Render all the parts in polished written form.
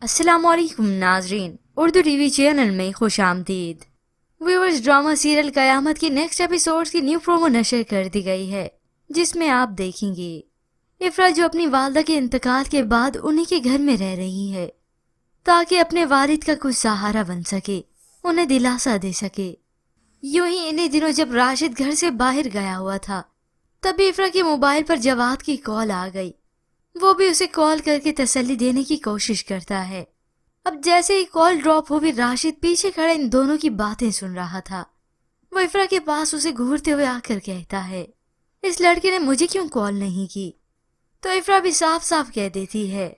अस्सलाम वालेकुम नाजरीन, उर्दू टीवी चैनल में खुश आमदीद। व्यूअर्स, ड्रामा सीरियल कयामत की नेक्स्ट एपिसोड की न्यू प्रोमो नशर कर दी गई है, जिसमें आप देखेंगे इफ़रा जो अपनी वालदा के इंतकाल के बाद उन्हीं के घर में रह रही है ताकि अपने वालिद का कुछ सहारा बन सके, उन्हें दिलासा दे सके। यूं ही इन्हीं दिनों जब राशिद घर से बाहर गया हुआ था, तभी इफ़रा के मोबाइल पर जवाद की कॉल आ गई। वो भी उसे कॉल करके तसल्ली देने की कोशिश करता है। अब जैसे ही कॉल ड्रॉप हुई, राशिद पीछे खड़े इन दोनों की बातें सुन रहा था। वो इफ़रा के पास उसे घूरते हुए आकर कहता है, इस लड़के ने मुझे क्यों कॉल नहीं की? तो इफ़रा भी साफ साफ कह देती है,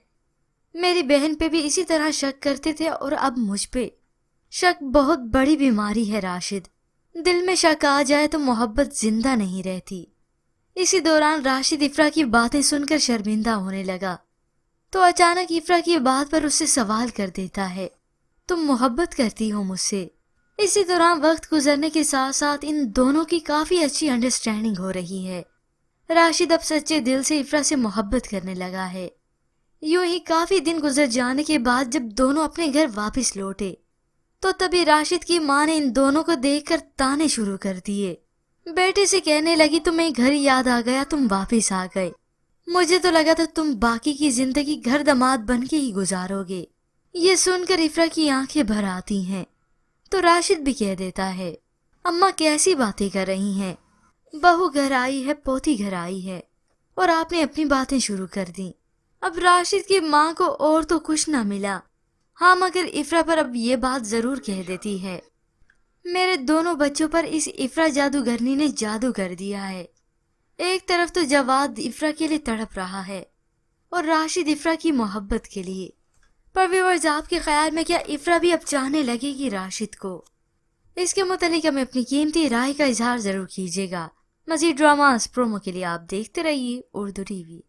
मेरी बहन पे भी इसी तरह शक करते थे और अब मुझ पे। शक बहुत बड़ी बीमारी है राशिद, दिल में शक आ जाए तो मोहब्बत जिंदा नहीं रहती। इसी दौरान राशिद इफ़रा की बातें सुनकर शर्मिंदा होने लगा, तो अचानक इफ़रा की बात पर उससे सवाल कर देता है, तुम मोहब्बत करती हो मुझसे? इसी दौरान वक्त गुजरने के साथ साथ इन दोनों की काफ़ी अच्छी अंडरस्टैंडिंग हो रही है। राशिद अब सच्चे दिल से इफ़रा से मोहब्बत करने लगा है। यूं ही काफ़ी दिन गुजर जाने के बाद जब दोनों अपने घर वापस लौटे, तो तभी राशिद की माँ ने इन दोनों को देखकर ताने शुरू कर दिए। बेटे से कहने लगी, तुम्हें घर याद आ गया, तुम वापस आ गए। मुझे तो लगा था तुम बाकी की जिंदगी घर दामाद बन के ही गुजारोगे। ये सुनकर इफ़रा की आंखें भर आती हैं, तो राशिद भी कह देता है, अम्मा कैसी बातें कर रही हैं? बहू घर आई है, पोती घर आई है, और आपने अपनी बातें शुरू कर दी। अब राशिद की माँ को और तो कुछ ना मिला, हाँ मगर इफ़रा पर अब ये बात जरूर कह देती है, मेरे दोनों बच्चों पर इस इफ़रा जादूगरनी ने जादू कर दिया है। एक तरफ तो जवाद इफ़रा के लिए तड़प रहा है और राशिद इफ़रा की मोहब्बत के लिए। पर व्यूअर्स, आपके ख्याल में क्या इफ़रा भी अब चाहने लगेगी राशिद को? इसके मुतालिक हमें अपनी कीमती राय का इजहार जरूर कीजिएगा। मज़ीद ड्रामास प्रोमो के लिए आप देखते रहिए उर्दू टीवी।